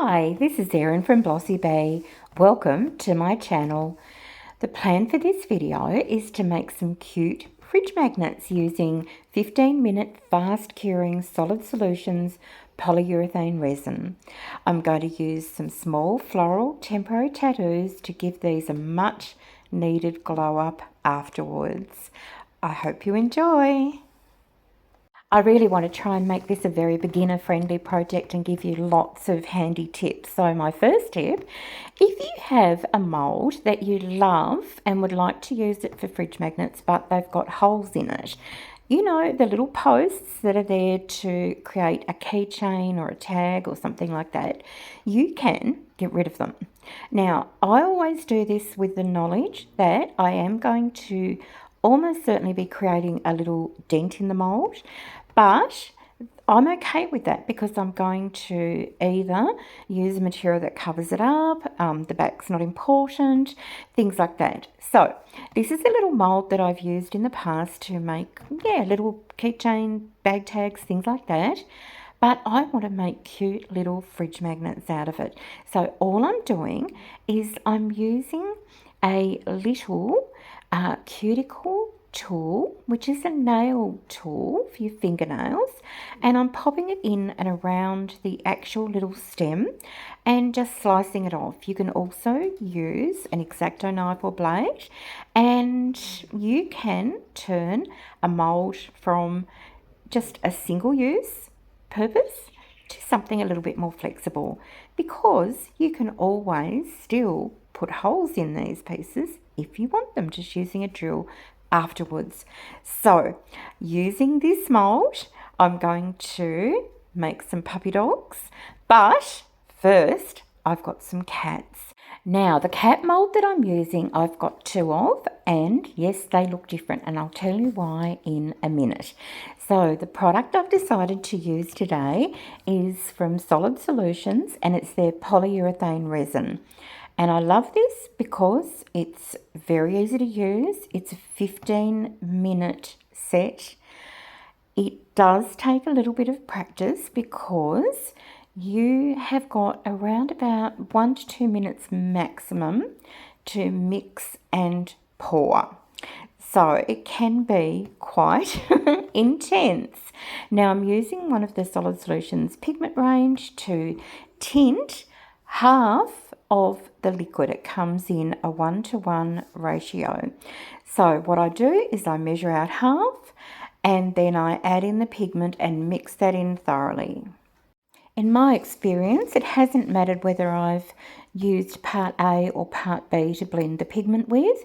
Hi, this is Erin from Blossy Bee. Welcome to my channel. The plan for this video is to make some cute fridge magnets using 15-minute fast curing solid solutions polyurethane resin. I'm going to use some small floral temporary tattoos to give these a much needed glow up afterwards. I hope you enjoy. I really want to try and make this a very beginner friendly project and give you lots of handy tips. So my first tip, if you have a mould that you love and would like to use it for fridge magnets but they've got holes in it, you know, the little posts that are there to create a keychain or a tag or something like that, you can get rid of them. Now, I always do this with the knowledge that I am going to almost certainly be creating a little dent in the mould, but I'm okay with that because I'm going to either use a material that covers it up, the back's not important, things like that. So this is a little mould that I've used in the past to make, little keychain, bag tags, things like that. But I want to make cute little fridge magnets out of it. So all I'm doing is I'm using a little cuticle tool, which is a nail tool for your fingernails, and I'm popping it in and around the actual little stem and just slicing it off. You can also use an X-Acto knife or blade, and you can turn a mold from just a single use purpose to something a little bit more flexible, because you can always still put holes in these pieces if you want them, just using a drill afterwards. So using this mold, I'm going to make some puppy dogs, but first I've got some cats. Now the cat mold that I'm using, I've got two of, and yes, they look different, and I'll tell you why in a minute. So the product I've decided to use today is from Solid Solutions, and it's their polyurethane resin. And I love this because it's very easy to use. It's a 15-minute set. It does take a little bit of practice because you have got around about 1 to 2 minutes maximum to mix and pour. So it can be quite intense. Now I'm using one of the Solid Solutions pigment range to tint half of the liquid. It comes in a 1-to-1 ratio. So what I do is I measure out half and then I add in the pigment and mix that in thoroughly. In my experience, it hasn't mattered whether I've used part A or part B to blend the pigment with,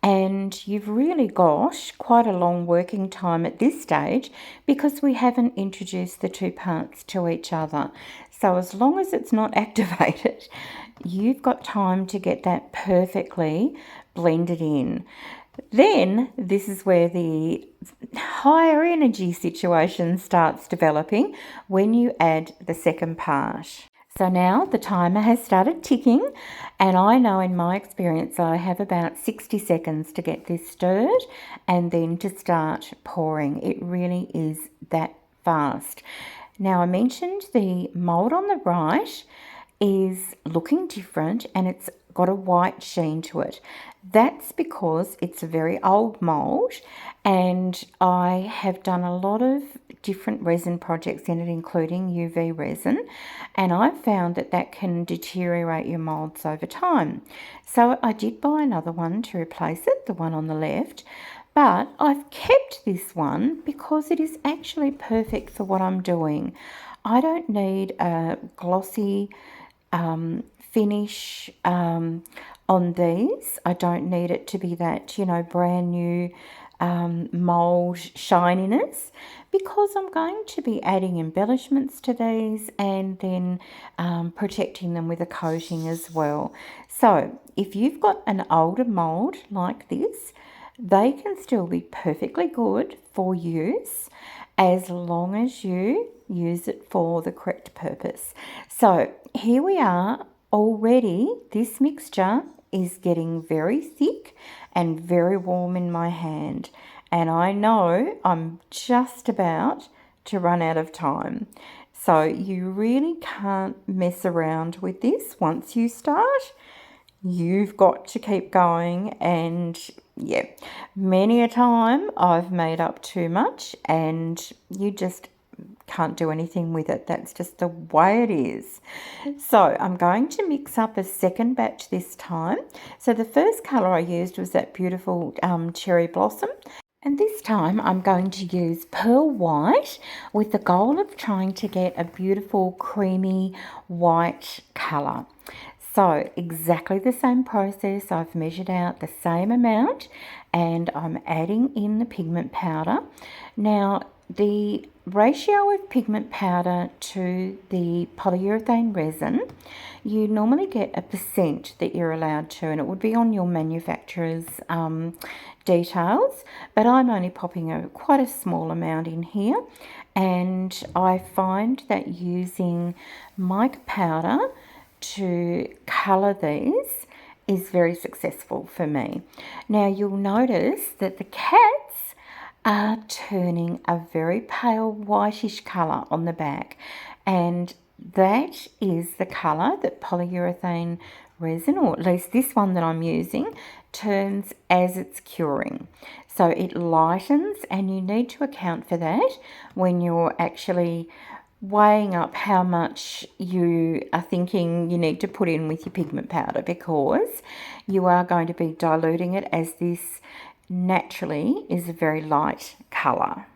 and you've really got quite a long working time at this stage because we haven't introduced the two parts to each other. So as long as it's not activated, you've got time to get that perfectly blended in. Then this is where the higher energy situation starts developing when you add the second part. So now the timer has started ticking, and I know in my experience I have about 60 seconds to get this stirred and then to start pouring. It really is that fast. Now I mentioned the mold on the right is looking different and it's got a white sheen to it. That's because it's a very old mold, and I have done a lot of different resin projects in it, including UV resin, and I've found that that can deteriorate your molds over time. So I did buy another one to replace it, the one on the left, but I've kept this one because it is actually perfect for what I'm doing. I don't need a glossy finish on these. I don't need it to be that, you know, brand new mold shininess, because I'm going to be adding embellishments to these and then protecting them with a coating as well. So if you've got an older mold like this, they can still be perfectly good for use as long as you use it for the correct purpose. So here we are. Already this mixture is getting very thick and very warm in my hand, and I know I'm just about to run out of time. So you really can't mess around with this. Once you start, you've got to keep going. And yeah, many a time I've made up too much and you just can't do anything with it. That's just the way it is. So I'm going to mix up a second batch this time. So the first colour I used was that beautiful cherry blossom. And this time I'm going to use pearl white with the goal of trying to get a beautiful creamy white colour. So exactly the same process. I've measured out the same amount and I'm adding in the pigment powder. Now the ratio of pigment powder to the polyurethane resin, you normally get 1% that you're allowed to, and it would be on your manufacturer's details, but I'm only popping quite a small amount in here, and I find that using mica powder to colour these is very successful for me. Now you'll notice that the cats are turning a very pale whitish colour on the back, and that is the colour that polyurethane resin, or at least this one that I'm using, turns as it's curing. So it lightens, and you need to account for that when you're actually weighing up how much you are thinking you need to put in with your pigment powder, because you are going to be diluting it, as this naturally is a very light colour.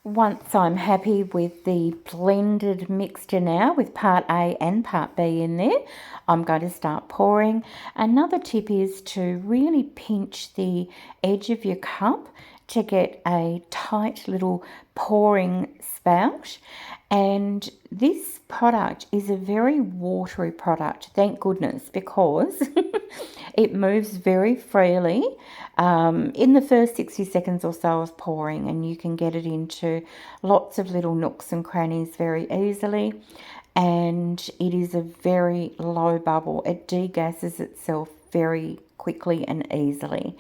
Once I'm happy with the blended mixture now, with part A and part B in there, I'm going to start pouring. Another tip is to really pinch the edge of your cup to get a tight little pouring spout. And this product is a very watery product, thank goodness, because it moves very freely in the first 60 seconds or so of pouring, and you can get it into lots of little nooks and crannies very easily. And it is a very low bubble. It degasses itself very quickly and easily.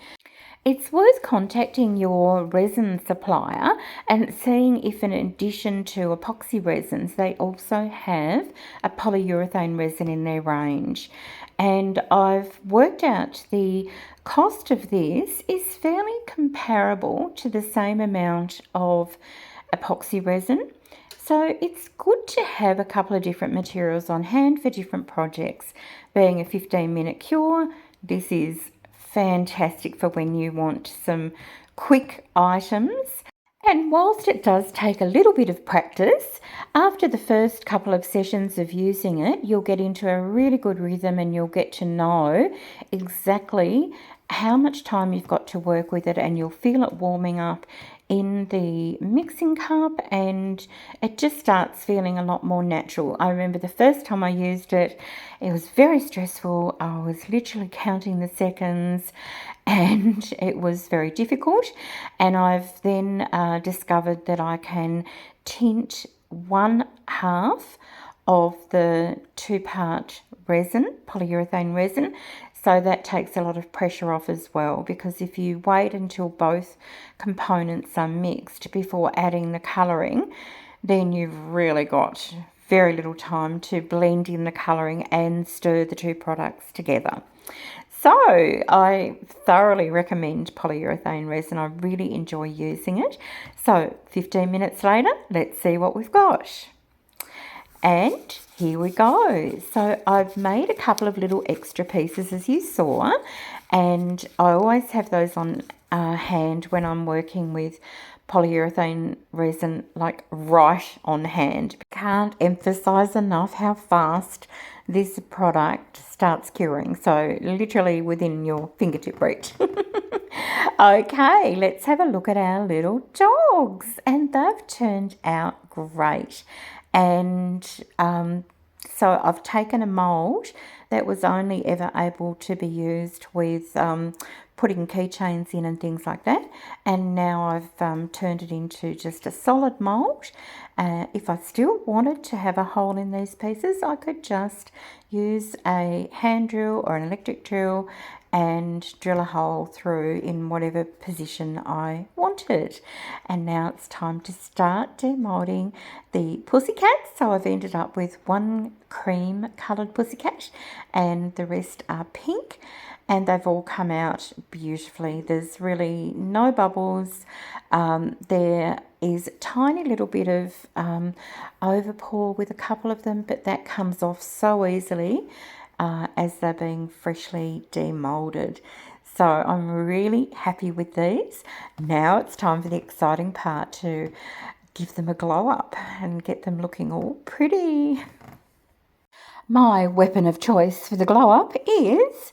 It's worth contacting your resin supplier and seeing if, in addition to epoxy resins, they also have a polyurethane resin in their range. And I've worked out the cost of this is fairly comparable to the same amount of epoxy resin. So it's good to have a couple of different materials on hand for different projects. Being a 15-minute cure, this is fantastic for when you want some quick items. And whilst it does take a little bit of practice, after the first couple of sessions of using it, you'll get into a really good rhythm, and you'll get to know exactly how much time you've got to work with it, and you'll feel it warming up in the mixing cup, and it just starts feeling a lot more natural. I remember the first time I used it, it was very stressful. I was literally counting the seconds, and it was very difficult. And I've then discovered that I can tint 1/2 of the 2-part resin, polyurethane resin. So that takes a lot of pressure off as well, because if you wait until both components are mixed before adding the colouring, then you've really got very little time to blend in the colouring and stir the two products together. So I thoroughly recommend polyurethane resin. I really enjoy using it. So 15 minutes later, let's see what we've got. And here we go. So I've made a couple of little extra pieces, as you saw, and I always have those on hand when I'm working with polyurethane resin, like right on hand. Can't emphasize enough how fast this product starts curing. So literally within your fingertip reach. Okay, let's have a look at our little dogs, and they've turned out great. And so I've taken a mould that was only ever able to be used with putting keychains in and things like that, and now I've turned it into just a solid mould. If I still wanted to have a hole in these pieces, I could just use a hand drill or an electric drill and drill a hole through in whatever position I wanted. And now it's time to start demolding the pussycats. So I've ended up with one cream coloured pussycat and the rest are pink, and they've all come out beautifully. There's really no bubbles. There is a tiny little bit of overpour with a couple of them, but that comes off so easily as they're being freshly demolded. So I'm really happy with these. Now it's time for the exciting part, to give them a glow up and get them looking all pretty. My weapon of choice for the glow up is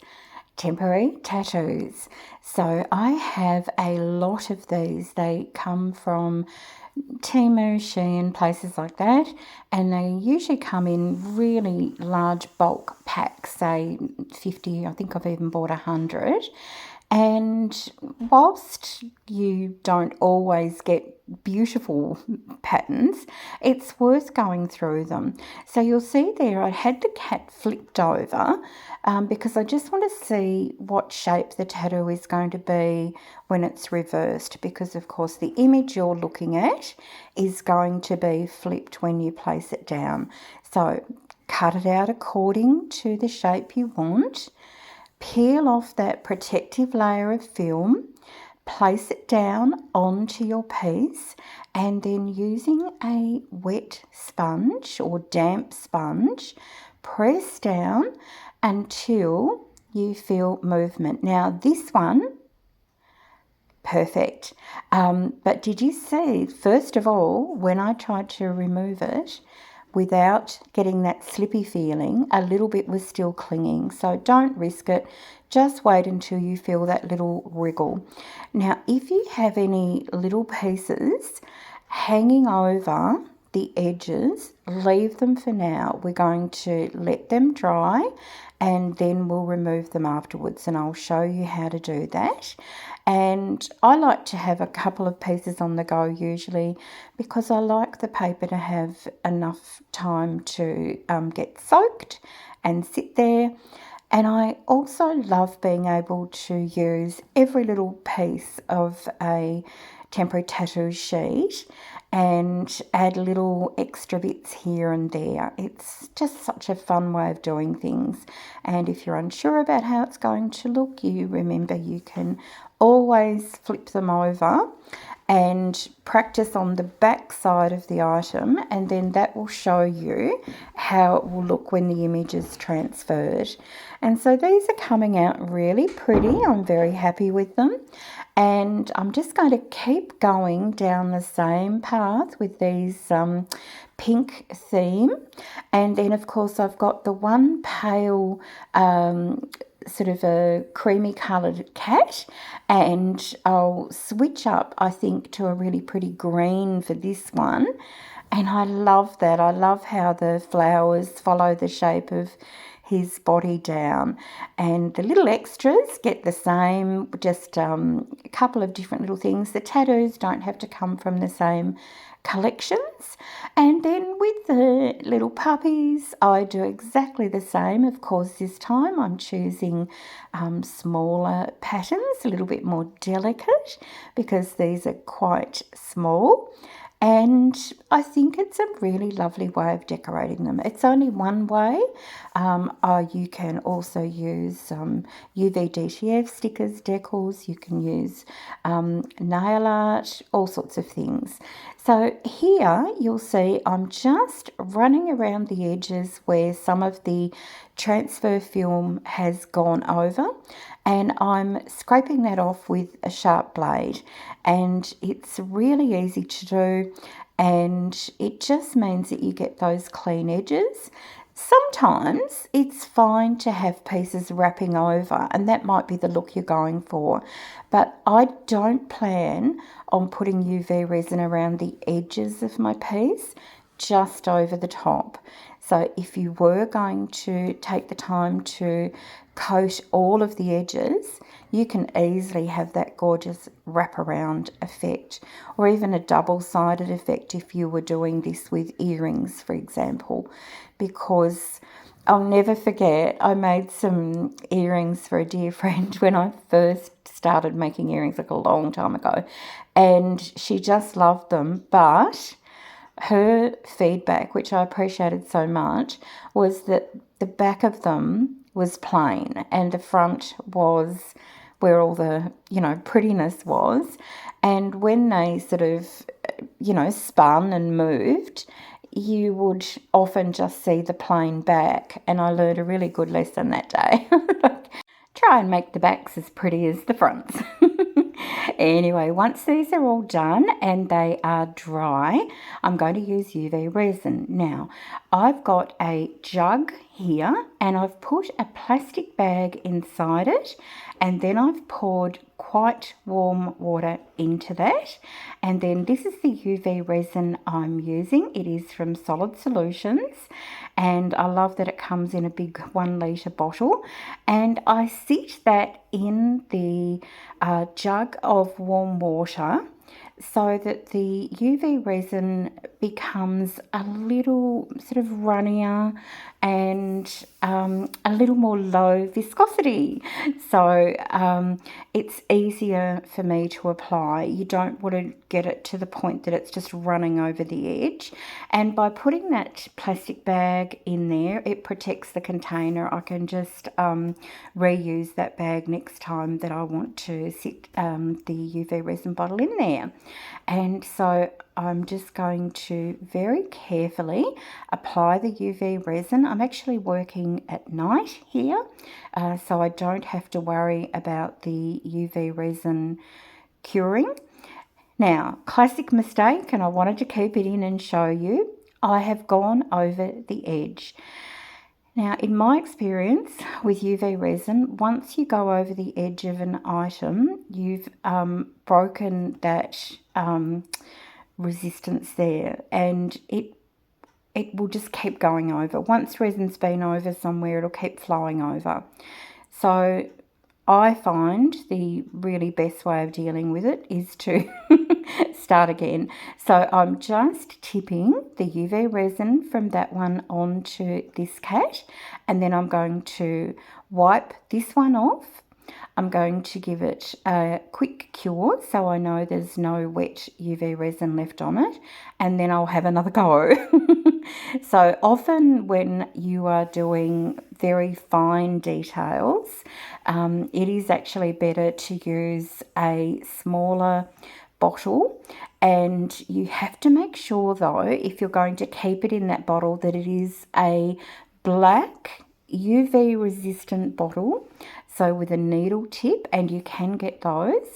temporary tattoos. So I have a lot of these. They come from Temu, Shein, places like that, and they usually come in really large bulk packs, say 50, I think I've even bought 100. And whilst you don't always get beautiful patterns, it's worth going through them. So you'll see there I had the cat flipped over because I just want to see what shape the tattoo is going to be when it's reversed, because of course the image you're looking at is going to be flipped when you place it down. So cut it out according to the shape you want. Peel off that protective layer of film, place it down onto your piece, and then using a wet sponge or damp sponge, press down until you feel movement. Now this one, perfect. But did you see, first of all, when I tried to remove it, without getting that slippy feeling, a little bit was still clinging. So don't risk it. Just wait until you feel that little wriggle. Now, if you have any little pieces hanging over the edges, leave them for now. We're going to let them dry and then we'll remove them afterwards, and I'll show you how to do that. And I like to have a couple of pieces on the go usually, because I like the paper to have enough time to get soaked and sit there. And I also love being able to use every little piece of a temporary tattoo sheet and add little extra bits here and there. It's just such a fun way of doing things. And if you're unsure about how it's going to look, you remember you can always flip them over and practice on the back side of the item, and then that will show you how it will look when the image is transferred. And so these are coming out really pretty. I'm very happy with them, and I'm just going to keep going down the same path with these pink theme. And then of course I've got the one pale sort of a creamy coloured cat, and I'll switch up, I think, to a really pretty green for this one. And I love that. I love how the flowers follow the shape of his body down, and the little extras get the same, just a couple of different little things. The tattoos don't have to come from the same collections. And then with the little puppies, I do exactly the same. Of course, this time I'm choosing smaller patterns, a little bit more delicate, because these are quite small. And I think it's a really lovely way of decorating them. It's only one way. You can also use UV DTF stickers, decals. You can use nail art, all sorts of things. So here you'll see I'm just running around the edges where some of the transfer film has gone over, and I'm scraping that off with a sharp blade, and it's really easy to do, and it just means that you get those clean edges. Sometimes it's fine to have pieces wrapping over, and that might be the look you're going for, but I don't plan on putting UV resin around the edges of my piece, just over the top. So if you were going to take the time to coat all of the edges, you can easily have that gorgeous wraparound effect, or even a double-sided effect if you were doing this with earrings, for example, because I'll never forget, I made some earrings for a dear friend when I first started making earrings like a long time ago, and she just loved them. But her feedback, which I appreciated so much, was that the back of them was plain and the front was where all the, prettiness was. And when they sort of, spun and moved, you would often just see the plain back. And I learned a really good lesson that day. Try and make the backs as pretty as the fronts. Anyway, once these are all done and they are dry, I'm going to use UV resin. Now, I've got a jug here and I've put a plastic bag inside it, and then I've poured quite warm water into that. And then this is the UV resin I'm using. It is from Solid Solutions, and I love that it comes in a big 1 litre bottle. And I sit that in the jug of warm water so that the UV resin becomes a little sort of runnier and a little more low viscosity. So it's easier for me to apply. You don't want to get it to the point that it's just running over the edge. And by putting that plastic bag in there, it protects the container. I can just reuse that bag next time that I want to sit the UV resin bottle in there. And so I'm just going to very carefully apply the UV resin. I'm actually working at night here, so I don't have to worry about the UV resin curing. Now, classic mistake, and I wanted to keep it in and show you, I have gone over the edge. Now, in my experience with UV resin, once you go over the edge of an item, you've broken that resistance there, and it will just keep going over. Once resin's been over somewhere, it'll keep flowing over. So I find the really best way of dealing with it is to start again. So I'm just tipping the UV resin from that one onto this cat, and then I'm going to wipe this one off. I'm going to give it a quick cure so I know there's no wet UV resin left on it, and then I'll have another go. So often when you are doing very fine details, it is actually better to use a smaller bottle, and you have to make sure though, if you're going to keep it in that bottle, that it is a black UV resistant bottle, so with a needle tip, and you can get those.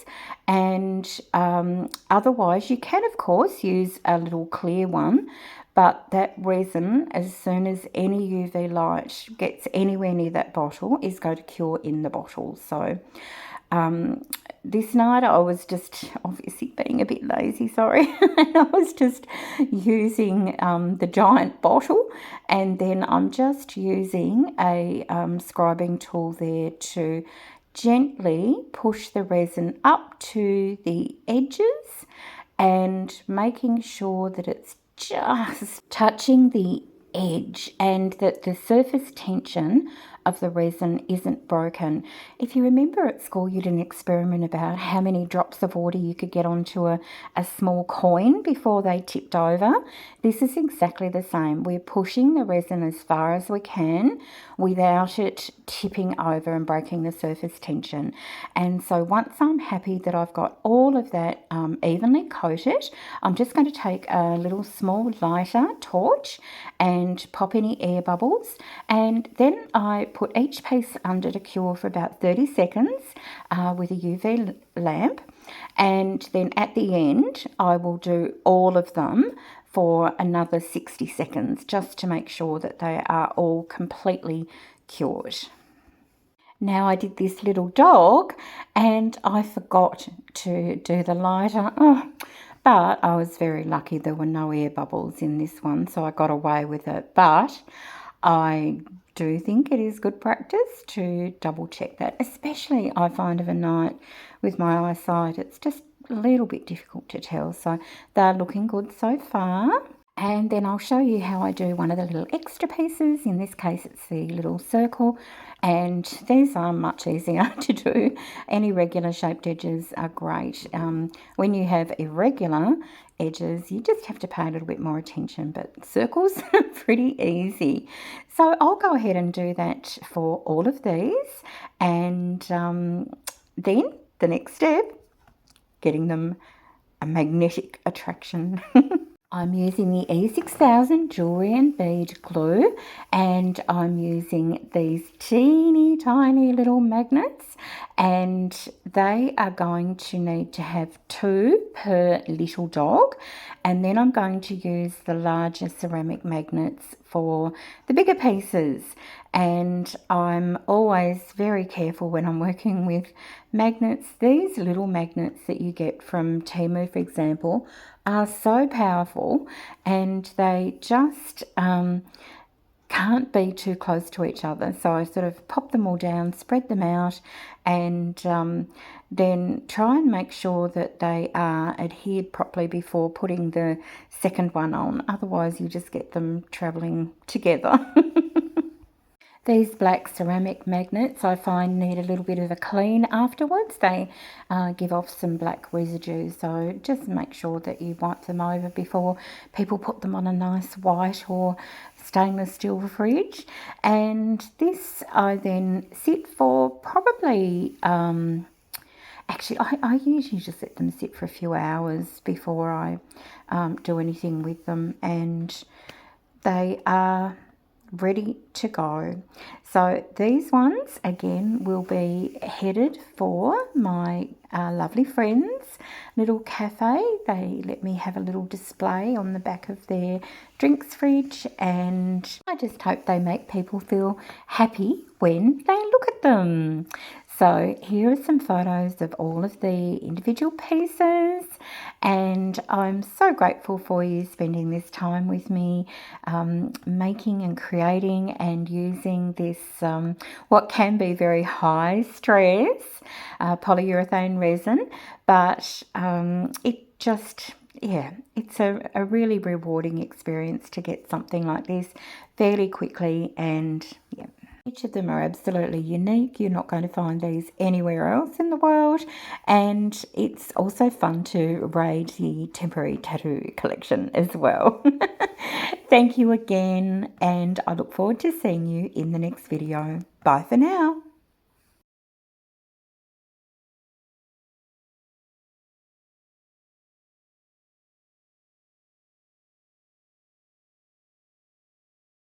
And otherwise you can of course use a little clear one, but that resin, as soon as any UV light gets anywhere near that bottle, is going to cure in the bottle. So this night I was just obviously being a bit lazy, sorry. I was just using the giant bottle, and then I'm just using a scribing tool there to gently push the resin up to the edges and making sure that it's just touching the edge and that the surface tension of the resin isn't broken. If you remember at school, you did an experiment about how many drops of water you could get onto a small coin before they tipped over. This is exactly the same. We're pushing the resin as far as we can without it tipping over and breaking the surface tension. And so once I'm happy that I've got all of that evenly coated, I'm just going to take a little small lighter torch and pop any air bubbles, and then I put each piece under to cure for about 30 seconds with a UV lamp, and then at the end I will do all of them for another 60 seconds just to make sure that they are all completely cured. Now I did this little dog and I forgot to do the lighter. But I was very lucky there were no air bubbles in this one, so I got away with it. But I do think it is good practice to double check that, especially I find of a night with my eyesight, it's just a little bit difficult to tell. So they're looking good so far. And then I'll show you how I do one of the little extra pieces. In this case, it's the little circle. And these are much easier to do. Any regular shaped edges are great. When you have irregular edges, you just have to pay a little bit more attention. But circles are pretty easy. So I'll go ahead and do that for all of these. And then the next step, getting them a magnetic attraction. I'm using the E6000 jewellery and bead glue, and I'm using these teeny tiny little magnets, and they are going to need to have 2 per little dog, and then I'm going to use the larger ceramic magnets for the bigger pieces. And I'm always very careful when I'm working with magnets. These little magnets that you get from Temu, for example, are so powerful, and they just can't be too close to each other. So I sort of pop them all down, spread them out, and then try and make sure that they are adhered properly before putting the second one on. Otherwise you just get them traveling together. These black ceramic magnets I find need a little bit of a clean afterwards. They give off some black residue, so just make sure that you wipe them over before people put them on a nice white or stainless steel fridge. And this I then sit for probably, actually I usually just let them sit for a few hours before I do anything with them, and they are ready to go. So these ones again will be headed for my lovely friends' little cafe. They let me have a little display on the back of their drinks fridge, and I just hope they make people feel happy when they look at them. So here are some photos of all of the individual pieces, and I'm so grateful for you spending this time with me making and creating and using this what can be very high stress polyurethane resin, but it just, yeah, it's a really rewarding experience to get something like this fairly quickly. And yeah, each of them are absolutely unique. You're not going to find these anywhere else in the world. And it's also fun to raid the temporary tattoo collection as well. Thank you again, and I look forward to seeing you in the next video. Bye for now.